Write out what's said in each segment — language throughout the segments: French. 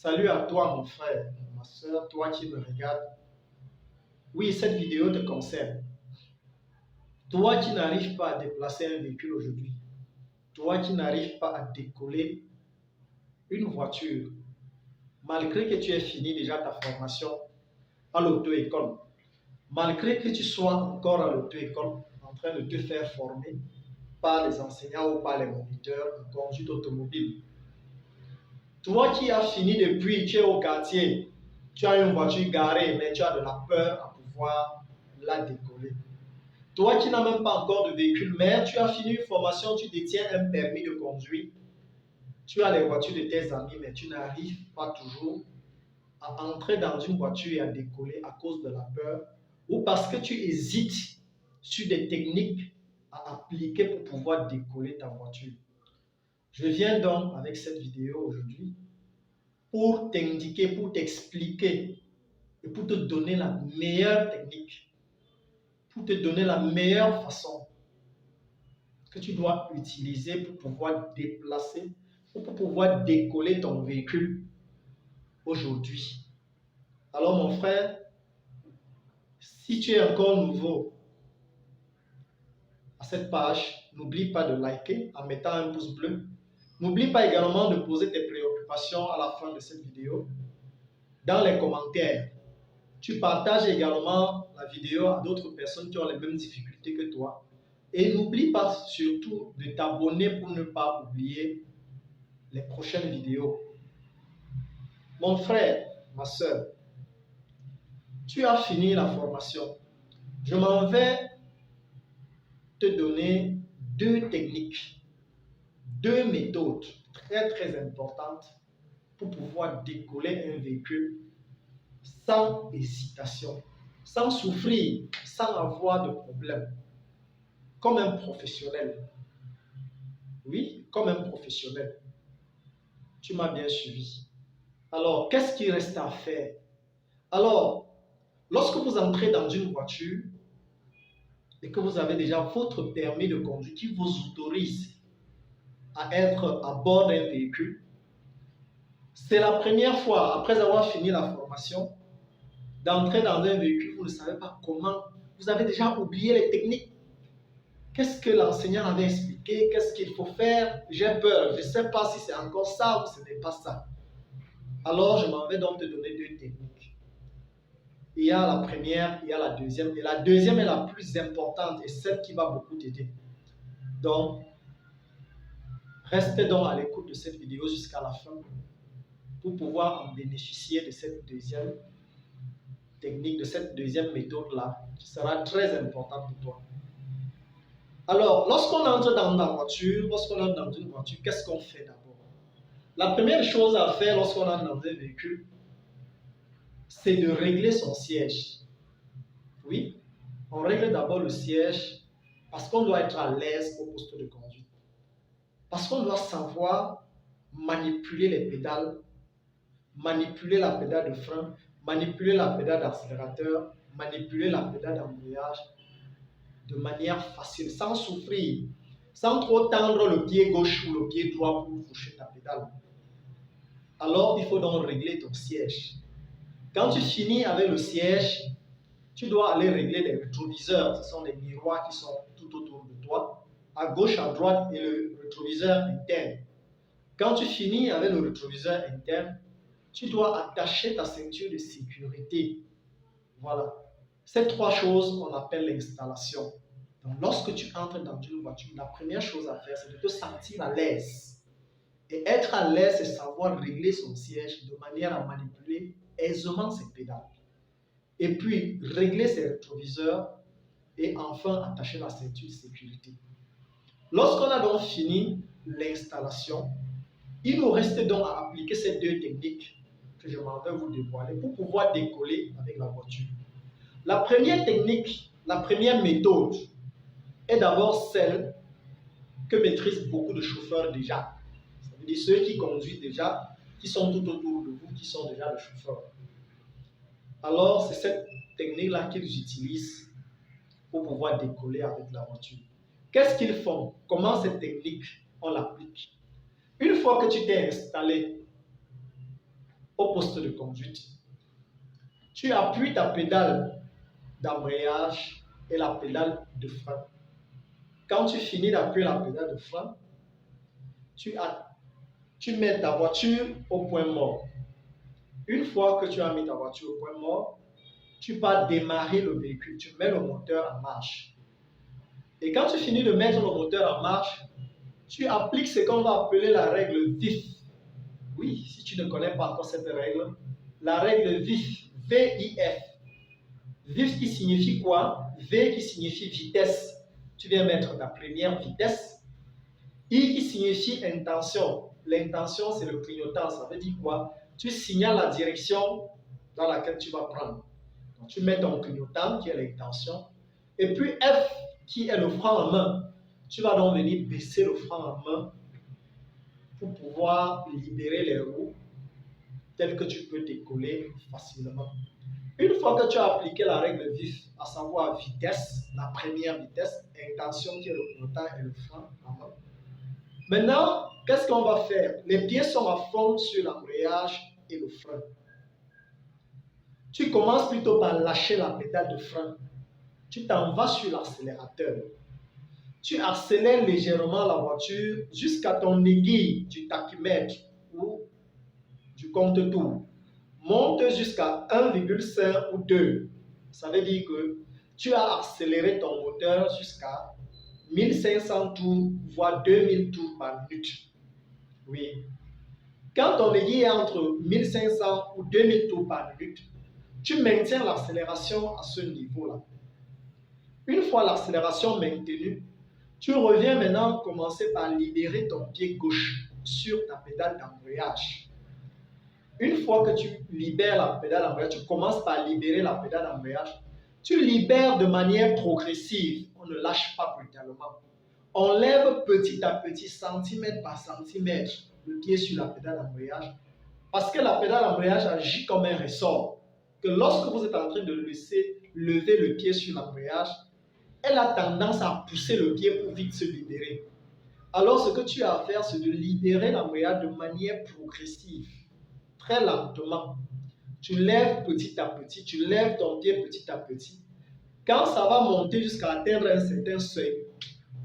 Salut à toi, mon frère, ma soeur, toi qui me regardes. Oui, cette vidéo te concerne. Toi qui n'arrives pas à déplacer un véhicule aujourd'hui, toi qui n'arrives pas à décoller une voiture, malgré que tu aies fini déjà ta formation à l'auto-école, malgré que tu sois encore à l'auto-école en train de te faire former par les enseignants ou par les moniteurs en conduite automobile, toi qui as fini depuis, tu es au quartier, tu as une voiture garée, mais tu as de la peur à pouvoir la décoller. Toi qui n'as même pas encore de véhicule, mais tu as fini une formation, tu détiens un permis de conduire, tu as les voitures de tes amis, mais tu n'arrives pas toujours à entrer dans une voiture et à décoller à cause de la peur ou parce que tu hésites sur des techniques à appliquer pour pouvoir décoller ta voiture. Je viens donc avec cette vidéo aujourd'hui pour t'indiquer, pour t'expliquer et pour te donner la meilleure technique, pour te donner la meilleure façon que tu dois utiliser pour pouvoir déplacer ou pour pouvoir décoller ton véhicule aujourd'hui. Alors mon frère, si tu es encore nouveau à cette page, n'oublie pas de liker en mettant un pouce bleu. N'oublie pas également de poser tes préoccupations à la fin de cette vidéo dans les commentaires. Tu partages également la vidéo à d'autres personnes qui ont les mêmes difficultés que toi. Et n'oublie pas surtout de t'abonner pour ne pas oublier les prochaines vidéos. Mon frère, ma soeur, tu as fini la formation. Je m'en vais te donner deux techniques, deux méthodes très importantes pour pouvoir décoller un véhicule sans hésitation, sans souffrir, sans avoir de problème, comme un professionnel. Oui, comme un professionnel. Tu m'as bien suivi. Alors, qu'est-ce qu'il reste à faire? Alors, lorsque vous entrez dans une voiture et que vous avez déjà votre permis de conduire qui vous autorise à être à bord d'un véhicule, c'est la première fois, après avoir fini la formation, d'entrer dans un véhicule, vous ne savez pas comment, vous avez déjà oublié les techniques. Qu'est-ce que l'enseignant avait expliqué? Qu'est-ce qu'il faut faire? J'ai peur, je ne sais pas si c'est encore ça ou ce n'est pas ça. Alors, je m'en vais donc te donner deux techniques. Il y a la première, il y a la deuxième. Et la deuxième est la plus importante et celle qui va beaucoup t'aider. Donc, restez donc à l'écoute de cette vidéo jusqu'à la fin pour pouvoir en bénéficier de cette deuxième technique, de cette deuxième méthode-là, qui sera très importante pour toi. Alors, lorsqu'on entre dans la voiture, lorsqu'on entre dans une voiture, qu'est-ce qu'on fait d'abord? La première chose à faire lorsqu'on entre dans un véhicule, c'est de régler son siège. Oui, on règle d'abord le siège parce qu'on doit être à l'aise au poste de conduite. Parce qu'on doit savoir manipuler les pédales, manipuler la pédale de frein, manipuler la pédale d'accélérateur, manipuler la pédale d'embrayage de manière facile, sans souffrir, sans trop tendre le pied gauche ou le pied droit pour toucher ta pédale. Alors, il faut donc régler ton siège. Quand tu finis avec le siège, tu dois aller régler les rétroviseurs. Ce sont des miroirs qui sont tout autour de toi, à gauche, à droite, et le rétroviseur interne. Quand tu finis avec le rétroviseur interne, tu dois attacher ta ceinture de sécurité. Voilà. Ces trois choses, on appelle l'installation. Donc, lorsque tu entres dans une voiture, la première chose à faire, c'est de te sentir à l'aise. Et être à l'aise, c'est savoir régler son siège de manière à manipuler aisément ses pédales. Et puis, régler ses rétroviseurs et enfin attacher la ceinture de sécurité. Lorsqu'on a donc fini l'installation, il nous reste donc à appliquer ces deux techniques que je m'en vais vous dévoiler pour pouvoir décoller avec la voiture. La première technique, la première méthode est d'abord celle que maîtrisent beaucoup de chauffeurs déjà. Ça veut dire ceux qui conduisent déjà, qui sont tout autour de vous, qui sont déjà des chauffeurs. Alors, c'est cette technique-là qu'ils utilisent pour pouvoir décoller avec la voiture. Qu'est-ce qu'ils font? Comment cette technique, on l'applique? Une fois que tu t'es installé au poste de conduite. Tu appuies ta pédale d'embrayage et la pédale de frein. Quand tu finis d'appuyer la pédale de frein, tu mets ta voiture au point mort. Une fois que tu as mis ta voiture au point mort, tu vas démarrer le véhicule, tu mets le moteur en marche. Et quand tu finis de mettre le moteur en marche, tu appliques ce qu'on va appeler la règle VIF. Oui, si tu ne connais pas encore cette règle, la règle VIF, V-I-F. VIF qui signifie quoi? V qui signifie vitesse. Tu viens mettre ta première vitesse. I qui signifie intention. L'intention, c'est le clignotant. Ça veut dire quoi? Tu signales la direction dans laquelle tu vas prendre. Donc, tu mets ton clignotant qui est l'intention. Et puis F qui est le frein en main. Tu vas donc venir baisser le frein en main pour pouvoir libérer les roues telles que tu peux décoller facilement. Une fois que tu as appliqué la règle VIF, à savoir vitesse, la première vitesse, intention qui est le clignotant et le frein en main. Maintenant, qu'est-ce qu'on va faire? Les pieds sont à fond sur l'embrayage et le frein. Tu commences plutôt par lâcher la pédale de frein. Tu t'en vas sur l'accélérateur. Tu accélères légèrement la voiture jusqu'à ton aiguille du tachymètre ou du compte-tours. Monte jusqu'à 1,5 ou 2. Ça veut dire que tu as accéléré ton moteur jusqu'à 1500 tours, voire 2000 tours par minute. Oui. Quand ton aiguille est entre 1500 ou 2000 tours par minute, tu maintiens l'accélération à ce niveau-là. Une fois l'accélération maintenue, tu reviens maintenant commencer par libérer ton pied gauche sur ta pédale d'embrayage. Une fois que tu libères la pédale d'embrayage, tu commences par libérer la pédale d'embrayage. Tu libères de manière progressive. On ne lâche pas brutalement. On lève petit à petit, centimètre par centimètre, le pied sur la pédale d'embrayage. Parce que la pédale d'embrayage agit comme un ressort. Que lorsque vous êtes en train de laisser lever le pied sur l'embrayage, elle a tendance à pousser le pied pour vite se libérer. Alors ce que tu as à faire, c'est de libérer l'embrayage de manière progressive, très lentement. Tu lèves petit à petit, tu lèves ton pied petit à petit. Quand ça va monter jusqu'à atteindre un certain seuil,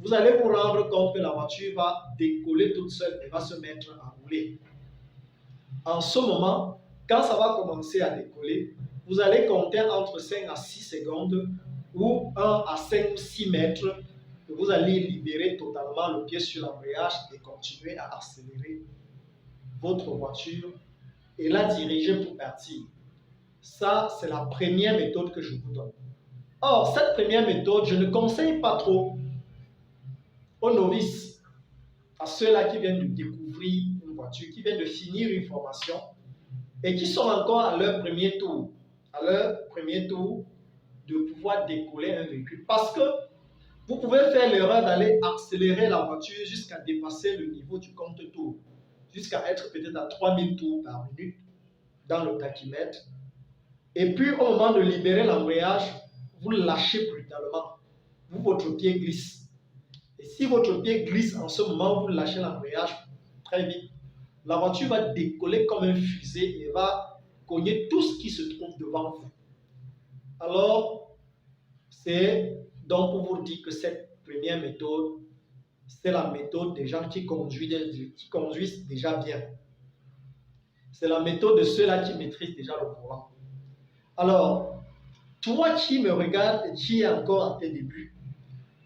vous allez vous rendre compte que la voiture va décoller toute seule et va se mettre à rouler. En ce moment, quand ça va commencer à décoller, vous allez compter entre 5 à 6 secondes ou 1 à 5 ou 6 mètres que vous allez libérer totalement le pied sur l'embrayage et continuer à accélérer votre voiture et la diriger pour partir. Ça, c'est la première méthode que je vous donne. Or, cette première méthode, je ne conseille pas trop aux novices, à ceux-là qui viennent de découvrir une voiture, qui viennent de finir une formation et qui sont encore à leur premier tour, de pouvoir décoller un véhicule. Parce que vous pouvez faire l'erreur d'aller accélérer la voiture jusqu'à dépasser le niveau du compte-tours, jusqu'à être peut-être à 3000 tours par minute dans le tachymètre. Et puis, au moment de libérer l'embrayage, vous lâchez brutalement. Votre pied glisse. Et si votre pied glisse en ce moment, vous lâchez l'embrayage très vite. La voiture va décoller comme un fusée et va cogner tout ce qui se trouve devant vous. Alors, c'est donc pour vous dire que cette première méthode, c'est la méthode des gens qui conduisent déjà bien. C'est la méthode de ceux-là qui maîtrisent déjà le volant. Alors, toi qui me regardes et qui est encore à tes débuts,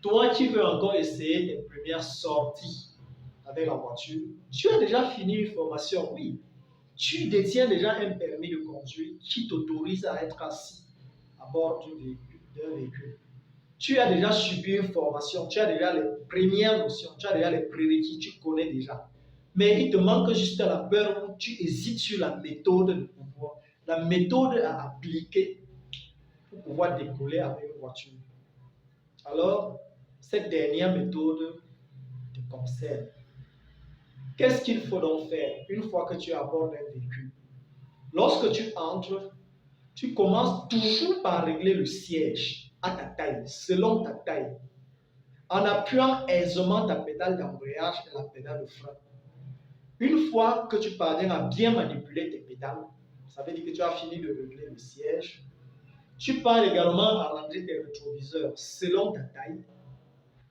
toi qui veux encore essayer tes premières sorties avec la voiture, tu as déjà fini une formation, oui. Tu détiens déjà un permis de conduire qui t'autorise à être assis à bord d'un véhicule. Tu as déjà subi une formation, tu as déjà les premières notions, tu as déjà les prérequis, tu connais déjà. Mais il te manque juste la peur où tu hésites sur la méthode de pouvoir, la méthode à appliquer pour pouvoir décoller avec une voiture. Alors, cette dernière méthode te concerne. Qu'est-ce qu'il faut donc faire une fois que tu abordes un véhicule? Lorsque tu entres, tu commences toujours par régler le siège à ta taille, selon ta taille, en appuyant aisément ta pédale d'embrayage et la pédale de frein. Une fois que tu parviens à bien manipuler tes pédales, ça veut dire que tu as fini de régler le siège, tu pars également à rentrer tes rétroviseurs selon ta taille,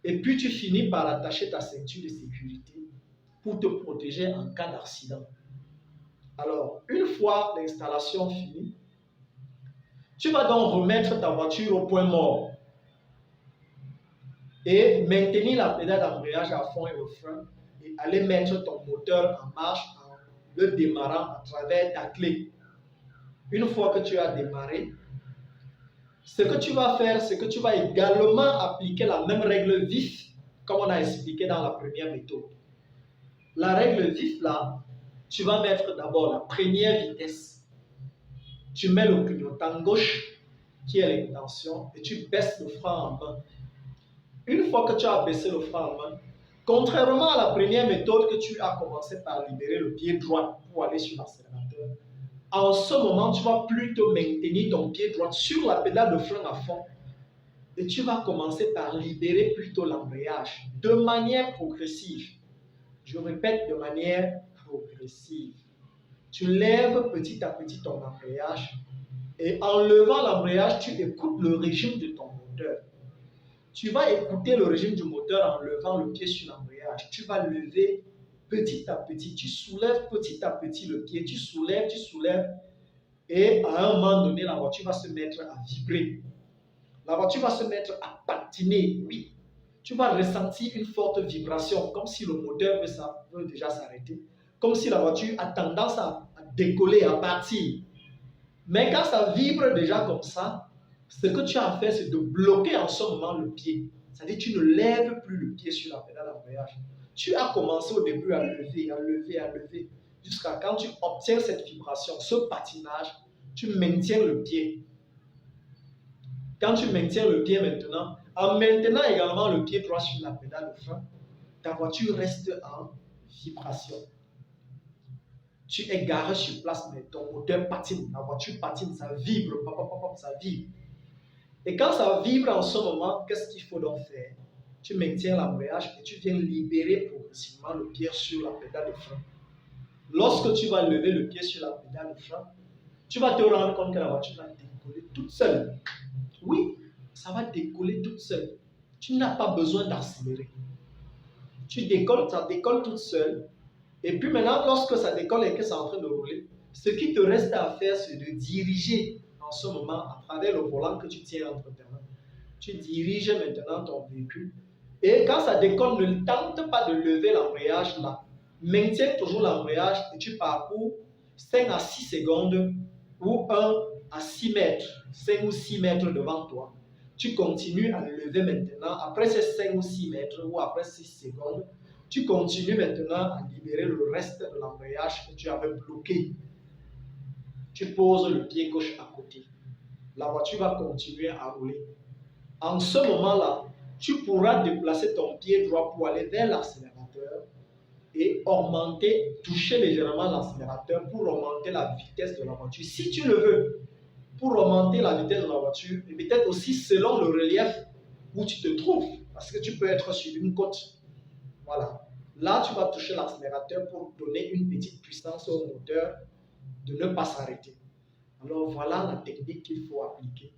et puis tu finis par attacher ta ceinture de sécurité pour te protéger en cas d'accident. Alors, une fois l'installation finie, tu vas donc remettre ta voiture au point mort et maintenir la pédale d'embrayage à fond et au frein et aller mettre ton moteur en marche en le démarrant à travers ta clé. Une fois que tu as démarré, ce que tu vas faire, c'est que tu vas également appliquer la même règle vif comme on a expliqué dans la première méthode. La règle vif là, tu vas mettre d'abord la première vitesse. Tu mets le clignotant gauche qui est l'intention et tu baisses le frein en main. Une fois que tu as baissé le frein en main, contrairement à la première méthode que tu as commencé par libérer le pied droit pour aller sur l'accélérateur, en ce moment, tu vas plutôt maintenir ton pied droit sur la pédale de frein à fond et tu vas commencer par libérer plutôt l'embrayage de manière progressive. Je répète, de manière progressive. Tu lèves petit à petit ton embrayage et en levant l'embrayage, tu écoutes le régime de ton moteur. Tu vas écouter le régime du moteur en levant le pied sur l'embrayage. Tu vas lever petit à petit. Tu soulèves petit à petit le pied. Tu soulèves. Et à un moment donné, la voiture va se mettre à vibrer. La voiture va se mettre à patiner, oui. Tu vas ressentir une forte vibration, comme si le moteur veut déjà s'arrêter. Comme si la voiture a tendance à décoller, à partir. Mais quand ça vibre déjà comme ça, ce que tu as à faire, c'est de bloquer en ce moment le pied. C'est-à-dire que tu ne lèves plus le pied sur la pédale d'embrayage. Tu as commencé au début à lever, jusqu'à quand tu obtiens cette vibration, ce patinage, tu maintiens le pied. Quand tu maintiens le pied maintenant, en maintenant également le pied droit sur la pédale de frein, ta voiture reste en vibration. Tu es garé sur place, mais ton moteur patine, la voiture patine, ça vibre, ça vibre. Et quand ça vibre en ce moment, qu'est-ce qu'il faut donc faire? Tu maintiens l'embrayage et tu viens libérer progressivement le pied sur la pédale de frein. Lorsque tu vas lever le pied sur la pédale de frein, tu vas te rendre compte que la voiture va décoller toute seule. Oui, ça va décoller toute seule. Tu n'as pas besoin d'accélérer. Tu décolles, ça décolle toute seule. Et puis maintenant, lorsque ça décolle et que c'est en train de rouler, ce qui te reste à faire, c'est de diriger en ce moment à travers le volant que tu tiens entre tes mains. Tu diriges maintenant ton véhicule. Et quand ça décolle, ne tente pas de lever l'embrayage là. Maintiens toujours l'embrayage et tu parcours 5 à 6 secondes ou 1 à 6 mètres, 5 ou 6 mètres devant toi. Tu continues à le lever maintenant. Après ces 5 ou 6 mètres ou après 6 secondes, tu continues maintenant à libérer le reste de l'embrayage que tu avais bloqué. Tu poses le pied gauche à côté. La voiture va continuer à rouler. En ce moment-là, tu pourras déplacer ton pied droit pour aller vers l'accélérateur et augmenter, toucher légèrement l'accélérateur pour augmenter la vitesse de la voiture. Si tu le veux, pour augmenter la vitesse de la voiture, et peut-être aussi selon le relief où tu te trouves, parce que tu peux être sur une côte. Voilà. Là, tu vas toucher l'accélérateur pour donner une petite puissance au moteur de ne pas s'arrêter. Alors voilà la technique qu'il faut appliquer.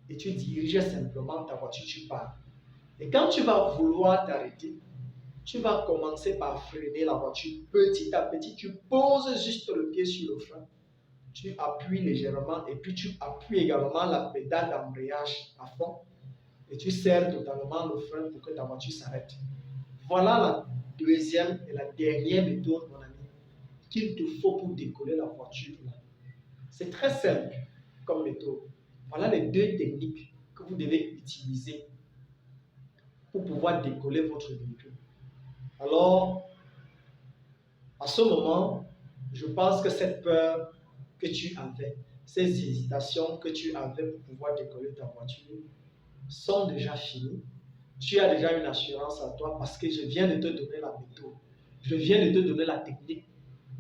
Et tu diriges simplement ta voiture, tu pars. Et quand tu vas vouloir t'arrêter, tu vas commencer par freiner la voiture petit à petit. Tu poses juste le pied sur le frein. Tu appuies légèrement et puis tu appuies également la pédale d'embrayage à fond. Et tu serres totalement le frein pour que ta voiture s'arrête. Voilà la deuxième et la dernière méthode, mon ami, qu'il te faut pour décoller la voiture. C'est très simple comme méthode. Voilà les deux techniques que vous devez utiliser pour pouvoir décoller votre véhicule. Alors, à ce moment, je pense que cette peur que tu avais, ces hésitations que tu avais pour pouvoir décoller ta voiture sont déjà finies. Tu as déjà une assurance à toi parce que je viens de te donner la méthode. Je viens de te donner la technique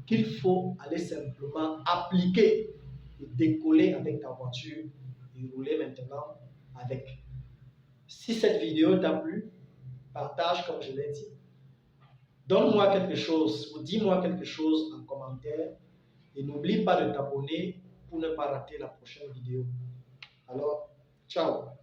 qu'il faut aller simplement appliquer et décoller avec ta voiture et rouler maintenant avec. Si cette vidéo t'a plu, partage comme je l'ai dit. donne-moi quelque chose ou dis-moi quelque chose en commentaire et n'oublie pas de t'abonner pour ne pas rater la prochaine vidéo. Alors, ciao!